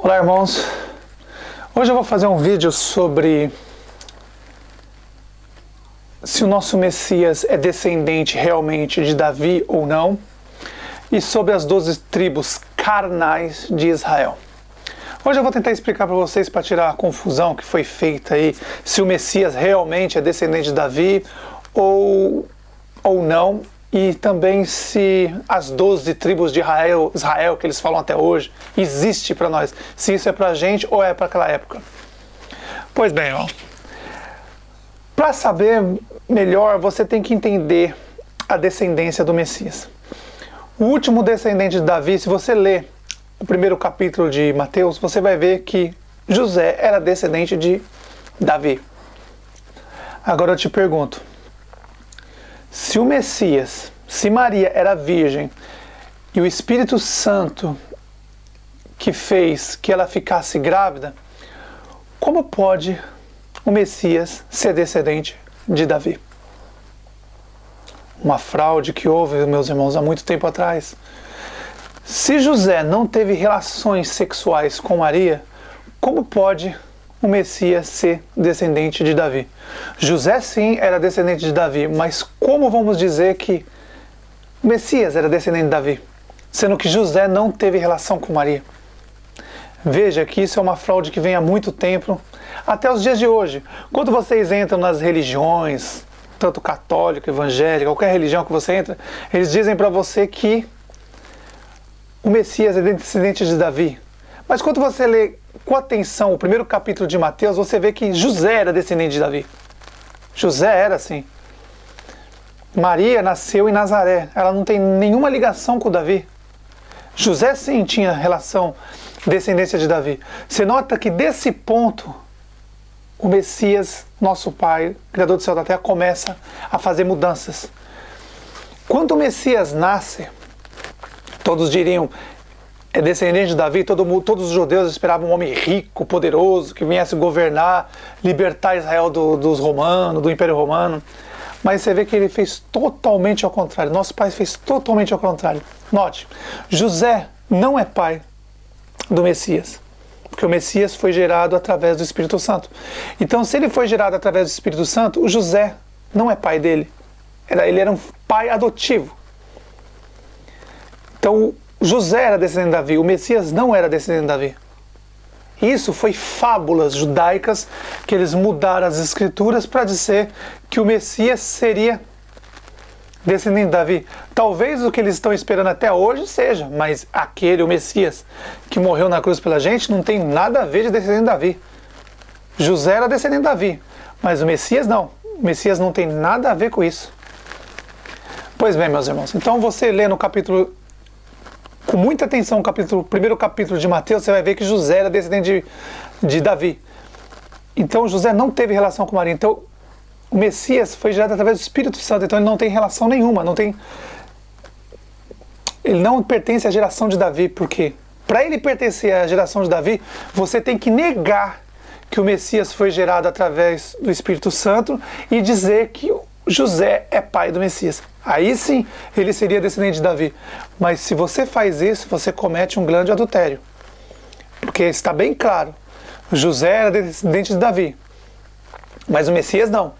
Olá, irmãos. Hoje eu vou fazer um vídeo sobre se o nosso Messias é descendente realmente de Davi ou não, e sobre as 12 tribos carnais de Israel. Hoje eu vou tentar explicar para vocês, para tirar a confusão que foi feita aí, se o Messias realmente é descendente de Davi ou não, e também se as 12 tribos de Israel que eles falam até hoje, existe para nós, se isso é para a gente ou é para aquela época. Pois bem, para saber melhor, você tem que entender a descendência do Messias. O último descendente de Davi, se você ler o primeiro capítulo de Mateus, você vai ver que José era descendente de Davi. Agora eu te pergunto, se o Messias, se Maria era virgem e o Espírito Santo que fez que ela ficasse grávida, como pode o Messias ser descendente de Davi? Uma fraude que houve, meus irmãos, há muito tempo atrás. Se José não teve relações sexuais com Maria, como pode o Messias ser descendente de Davi? José sim era descendente de Davi, mas como vamos dizer que o Messias era descendente de Davi, sendo que José não teve relação com Maria? Veja que isso é uma fraude que vem há muito tempo, até os dias de hoje. Quando vocês entram nas religiões, tanto católica, evangélica, qualquer religião que você entra, eles dizem para você que o Messias é descendente de Davi. Mas quando você lê com atenção o primeiro capítulo de Mateus, você vê que José era descendente de Davi. José era assim. Maria nasceu em Nazaré. Ela não tem nenhuma ligação com Davi. José sim tinha relação, descendência de Davi. Você nota que desse ponto, o Messias, nosso Pai, Criador do céu e da terra, começa a fazer mudanças. Quando o Messias nasce, todos diriam, é descendente de Davi, todos os judeus esperavam um homem rico, poderoso, que viesse governar, libertar Israel dos romanos, do Império Romano. Mas você vê que ele fez totalmente ao contrário. Nosso pai fez totalmente ao contrário. Note, José não é pai do Messias, porque o Messias foi gerado através do Espírito Santo. Então, se ele foi gerado através do Espírito Santo, o José não é pai dele. Ele era um pai adotivo. Então, José era descendente de Davi, o Messias não era descendente de Davi. Isso foi fábulas judaicas que eles mudaram as escrituras para dizer que o Messias seria descendente de Davi. Talvez o que eles estão esperando até hoje seja, mas o Messias que morreu na cruz pela gente, não tem nada a ver de descendente de Davi. José era descendente de Davi, mas o Messias não. O Messias não tem nada a ver com isso. Pois bem, meus irmãos, então você lê no capítulo, com muita atenção, o primeiro capítulo de Mateus, você vai ver que José era descendente de Davi. Então José não teve relação com Maria. Então o Messias foi gerado através do Espírito Santo. Então ele não tem relação nenhuma. Ele não pertence à geração de Davi. Porque para ele pertencer à geração de Davi, você tem que negar que o Messias foi gerado através do Espírito Santo e dizer que José é pai do Messias. Aí sim, ele seria descendente de Davi. Mas se você faz isso, você comete um grande adultério. Porque está bem claro, José era descendente de Davi, mas o Messias não.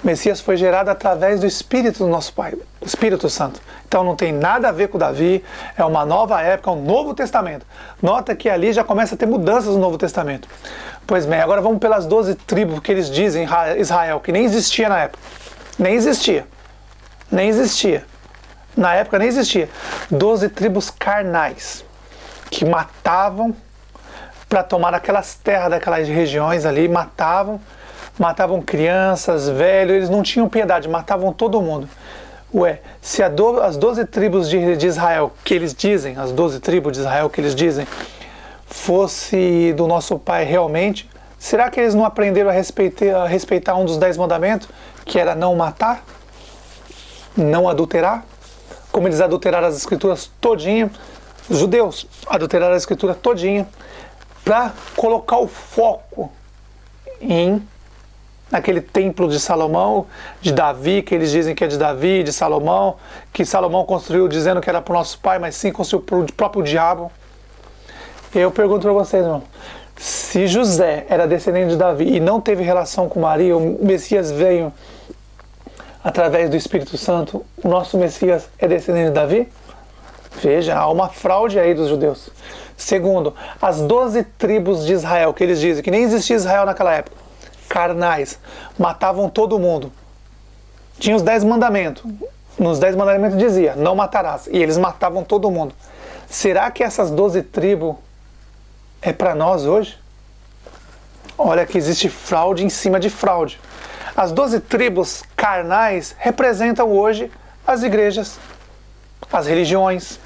O Messias foi gerado através do Espírito do nosso Pai, o Espírito Santo. Então não tem nada a ver com Davi, é uma nova época, um novo testamento. Nota que ali já começa a ter mudanças no Novo Testamento. Pois bem, agora vamos pelas 12 tribos que eles dizem Israel, que nem existia na época. Nem existia. Na época nem existia. 12 tribos carnais, que matavam para tomar aquelas terras daquelas regiões ali, matavam crianças, velhos, eles não tinham piedade, matavam todo mundo. Se as 12 tribos de Israel, que eles dizem, as 12 tribos de Israel que eles dizem, fosse do nosso pai realmente, será que eles não aprenderam a respeitar um dos 10 mandamentos, que era não matar? Não adulterar, como eles adulteraram as escrituras todinha, os judeus adulteraram a escritura todinha, para colocar o foco naquele templo de Salomão, de Davi, que eles dizem que é de Davi, de Salomão, que Salomão construiu dizendo que era para o nosso pai, mas sim construiu para o próprio diabo. Eu pergunto para vocês, irmão, se José era descendente de Davi e não teve relação com Maria, o Messias veio através do Espírito Santo, o nosso Messias é descendente de Davi? Veja, há uma fraude aí dos judeus. Segundo, as 12 tribos de Israel, que eles dizem que nem existia Israel naquela época, carnais, matavam todo mundo. Tinha os 10 mandamentos. Nos 10 mandamentos dizia, não matarás. E eles matavam todo mundo. Será que essas 12 tribos é para nós hoje? Olha que existe fraude em cima de fraude. As 12 tribos carnais representam hoje as igrejas, as religiões.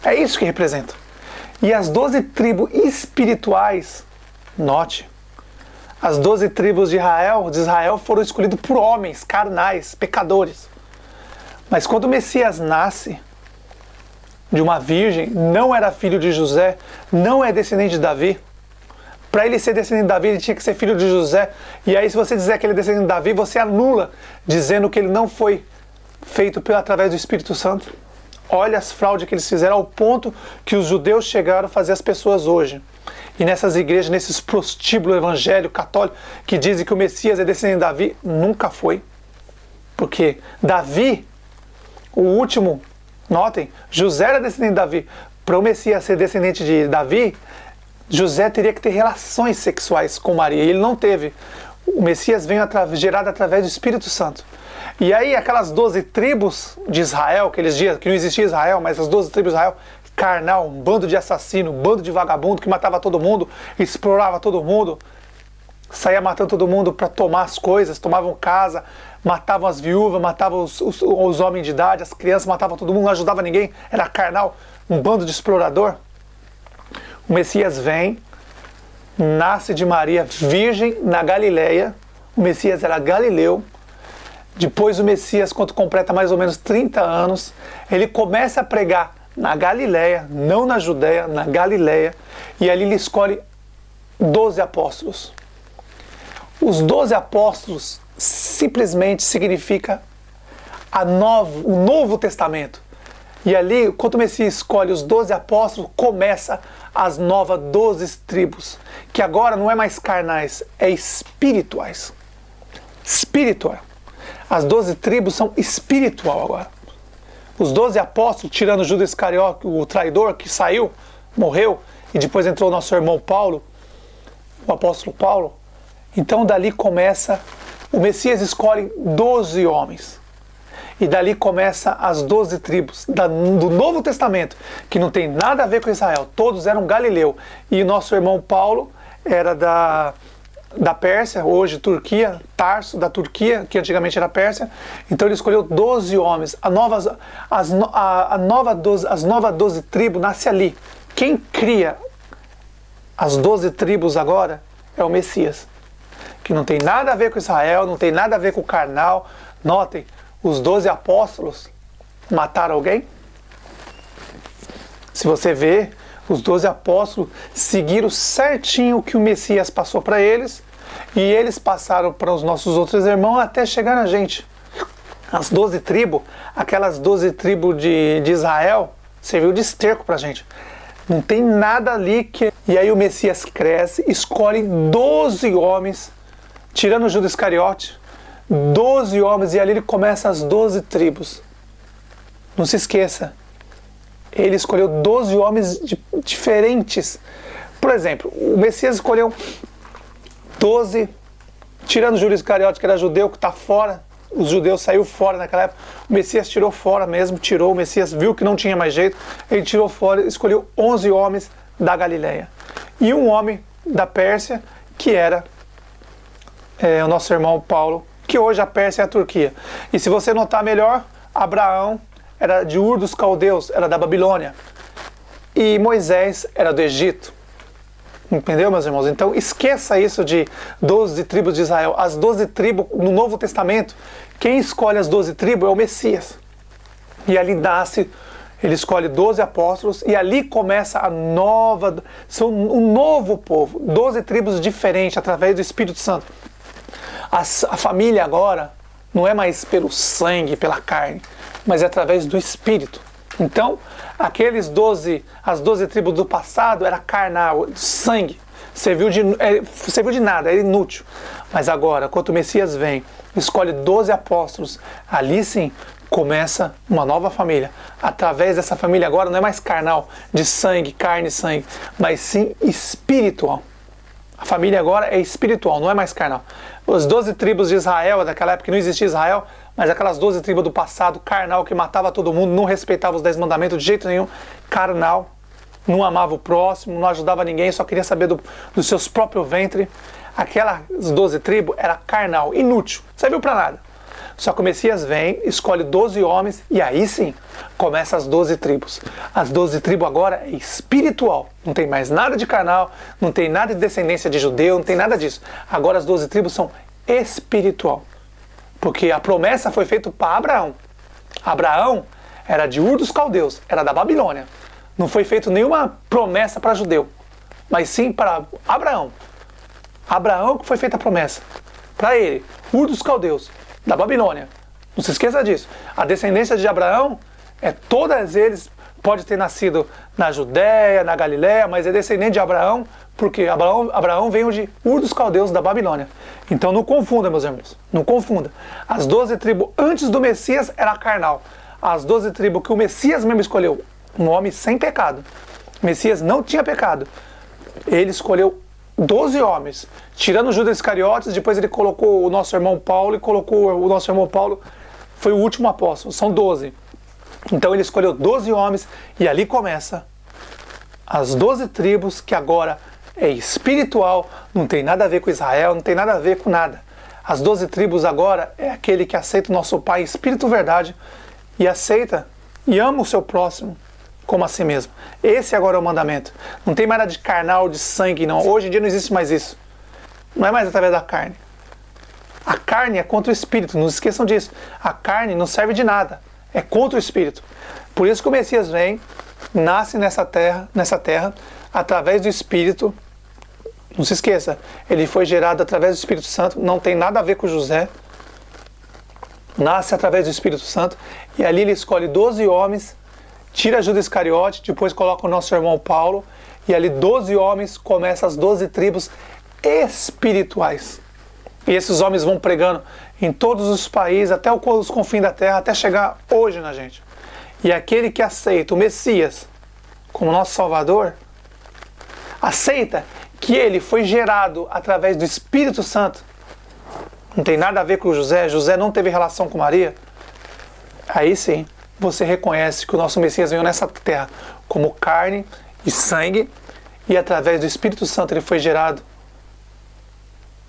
É isso que representa. E as 12 tribos espirituais, note, as 12 tribos de Israel foram escolhidas por homens carnais, pecadores. Mas quando o Messias nasce de uma virgem, não era filho de José, não é descendente de Davi. Para ele ser descendente de Davi, ele tinha que ser filho de José. E aí, se você dizer que ele é descendente de Davi, você anula, dizendo que ele não foi feito através do Espírito Santo. Olha as fraudes que eles fizeram, ao ponto que os judeus chegaram a fazer as pessoas hoje. E nessas igrejas, nesses prostíbulos evangélicos, católicos, que dizem que o Messias é descendente de Davi, nunca foi. Porque Davi, o último, notem, José era descendente de Davi. Para o Messias ser descendente de Davi, José teria que ter relações sexuais com Maria. E ele não teve. O Messias veio gerado através do Espírito Santo. E aí aquelas 12 tribos de Israel, que eles diziam que não existia Israel, mas as 12 tribos de Israel, carnal, um bando de assassino, um bando de vagabundo que matava todo mundo, explorava todo mundo, saía matando todo mundo para tomar as coisas, tomavam casa, matavam as viúvas, matavam os homens de idade, as crianças, matavam todo mundo, não ajudava ninguém, era carnal, um bando de explorador. O Messias vem, nasce de Maria, virgem, na Galileia. O Messias era galileu. Depois o Messias, quando completa mais ou menos 30 anos, ele começa a pregar na Galileia, não na Judéia, na Galileia. E ali ele escolhe 12 apóstolos. Os 12 apóstolos simplesmente significa o Novo Testamento. E ali, quando o Messias escolhe os 12 apóstolos, começa as novas 12 tribos, que agora não é mais carnais, é espirituais. Espiritual. As 12 tribos são espiritual agora. Os 12 apóstolos, tirando Judas Iscariote, o traidor que saiu, morreu, e depois entrou o nosso irmão Paulo, o apóstolo Paulo. Então dali começa, o Messias escolhe 12 homens. E dali começa as 12 tribos do Novo Testamento, que não tem nada a ver com Israel. Todos eram galileu. E nosso irmão Paulo era da Pérsia, hoje Turquia, Tarso, da Turquia, que antigamente era Pérsia. Então ele escolheu 12 homens. As novas 12 tribos nasce ali. Quem cria as 12 tribos agora é o Messias. Que não tem nada a ver com Israel, não tem nada a ver com o carnal. Notem, os 12 apóstolos mataram alguém? Se você vê, os 12 apóstolos seguiram certinho o que o Messias passou para eles, e eles passaram para os nossos outros irmãos até chegar na gente. As 12 tribos, aquelas 12 tribos de Israel, serviu de esterco para a gente. Não tem nada ali que... E aí o Messias cresce, escolhe 12 homens, tirando Judas Iscariote, 12 homens, e ali ele começa as 12 tribos. Não se esqueça, ele escolheu 12 homens diferentes. Por exemplo, o Messias escolheu 12, tirando Judas Iscariote, que era judeu, que está fora, os judeus saíram fora naquela época, o Messias tirou fora mesmo, o Messias viu que não tinha mais jeito, ele tirou fora, escolheu 11 homens da Galileia. E um homem da Pérsia, que era o nosso irmão Paulo, que hoje a Pérsia é a Turquia. E se você notar melhor, Abraão era de Ur dos Caldeus, era da Babilônia. E Moisés era do Egito. Entendeu, meus irmãos? Então esqueça isso de 12 tribos de Israel. As 12 tribos no Novo Testamento, quem escolhe as 12 tribos é o Messias. E ali nasce, ele escolhe 12 apóstolos, e ali começa são um novo povo. 12 tribos diferentes, através do Espírito Santo. A família agora não é mais pelo sangue, pela carne, mas é através do Espírito. Então, as 12 tribos do passado era carnal, sangue, serviu de nada, era inútil. Mas agora, quando o Messias vem, escolhe 12 apóstolos, ali sim começa uma nova família. Através dessa família agora não é mais carnal, de sangue, carne e sangue, mas sim espiritual. A família agora é espiritual, não é mais carnal. As 12 tribos de Israel, daquela época que não existia Israel, mas aquelas 12 tribos do passado, carnal, que matava todo mundo, não respeitava os 10 mandamentos de jeito nenhum, carnal, não amava o próximo, não ajudava ninguém, só queria saber dos seus próprios ventres. Aquelas 12 tribos era carnal, inútil, não serviu para nada. Só que o Messias vem, escolhe 12 homens e aí sim começa as 12 tribos. As 12 tribos agora é espiritual. Não tem mais nada de carnal, não tem nada de descendência de judeu, não tem nada disso. Agora as 12 tribos são espiritual. Porque a promessa foi feita para Abraão. Abraão era de Ur dos Caldeus, era da Babilônia. Não foi feita nenhuma promessa para judeu, mas sim para Abraão. Abraão que foi feita a promessa. Para ele, Ur dos Caldeus, da Babilônia. Não se esqueça disso. A descendência de Abraão, todas eles pode ter nascido na Judéia, na Galiléia, mas é descendente de Abraão, porque Abraão veio de Ur dos Caldeus, da Babilônia. Então não confunda, meus irmãos, não confunda. As 12 tribos antes do Messias era carnal. As 12 tribos que o Messias mesmo escolheu, um homem sem pecado. O Messias não tinha pecado. Ele escolheu 12 homens, tirando Judas Iscariotes, depois ele colocou o nosso irmão Paulo, e colocou o nosso irmão Paulo, foi o último apóstolo, são 12. Então ele escolheu 12 homens, e ali começa as 12 tribos, que agora é espiritual, não tem nada a ver com Israel, não tem nada a ver com nada. As 12 tribos agora é aquele que aceita o nosso Pai, Espírito Verdade, e aceita e ama o seu próximo como a si mesmo. Esse agora é o mandamento. Não tem mais nada de carnal, de sangue, não. Hoje em dia não existe mais isso. Não é mais através da carne. A carne é contra o espírito, não esqueçam disso. A carne não serve de nada, é contra o espírito. Por isso que o Messias vem, nasce nessa terra, através do Espírito. Não se esqueça, ele foi gerado através do Espírito Santo, não tem nada a ver com José. Nasce através do Espírito Santo, e ali ele escolhe 12 homens, tira Judas Iscariote, depois coloca o nosso irmão Paulo, e ali 12 homens, começam as 12 tribos espirituais. E esses homens vão pregando em todos os países, até os confins da terra, até chegar hoje na gente. E aquele que aceita o Messias como nosso Salvador, aceita que ele foi gerado através do Espírito Santo. Não tem nada a ver com José, José não teve relação com Maria. Aí sim, você reconhece que o nosso Messias veio nessa terra como carne e sangue, e através do Espírito Santo ele foi gerado.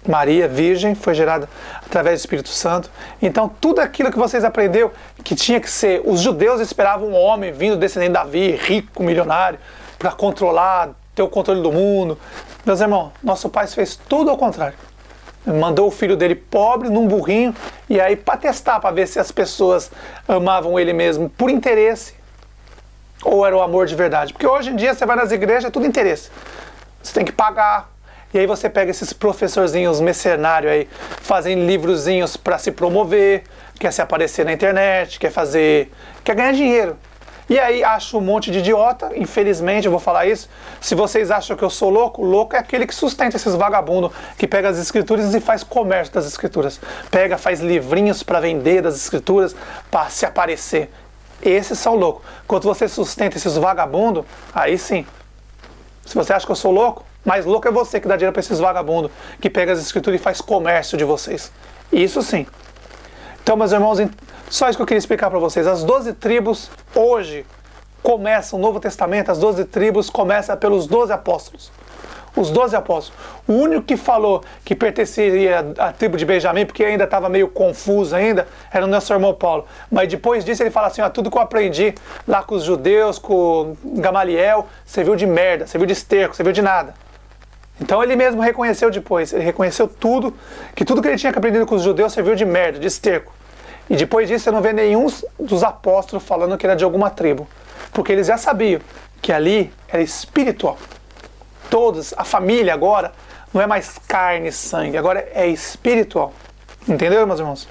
Maria, virgem, foi gerada através do Espírito Santo. Então tudo aquilo que vocês aprenderam, que tinha que ser, os judeus esperavam um homem vindo descendente de Davi, rico, milionário, para controlar, ter o controle do mundo. Meus irmãos, nosso Pai fez tudo ao contrário. Mandou o filho dele pobre num burrinho, e aí para testar, para ver se as pessoas amavam ele mesmo por interesse ou era o amor de verdade. Porque hoje em dia você vai nas igrejas, é tudo interesse. Você tem que pagar. E aí você pega esses professorzinhos mercenários aí, fazem livrozinhos para se promover, quer se aparecer na internet, quer ganhar dinheiro. E aí acho um monte de idiota, infelizmente eu vou falar isso. Se vocês acham que eu sou louco, louco é aquele que sustenta esses vagabundos, que pega as escrituras e faz comércio das escrituras. Pega, faz livrinhos para vender das escrituras, para se aparecer. Esses são loucos. Quando você sustenta esses vagabundos, aí sim. Se você acha que eu sou louco, mais louco é você que dá dinheiro para esses vagabundos, que pega as escrituras e faz comércio de vocês. Isso sim. Então, meus irmãos, só isso que eu queria explicar para vocês. As 12 tribos, hoje, começam o Novo Testamento, as 12 tribos começam pelos 12 apóstolos. Os 12 apóstolos. O único que falou que pertenceria à tribo de Benjamim, porque ainda estava meio confuso ainda, era o nosso irmão Paulo. Mas depois disso ele fala assim, tudo que eu aprendi lá com os judeus, com Gamaliel, serviu de merda, serviu de esterco, serviu de nada. Então ele mesmo reconheceu depois, ele reconheceu tudo que ele tinha aprendido com os judeus serviu de merda, de esterco. E depois disso você não vê nenhum dos apóstolos falando que era de alguma tribo. Porque eles já sabiam que ali era espiritual. Todos, a família agora, não é mais carne e sangue, agora é espiritual. Entendeu, meus irmãos?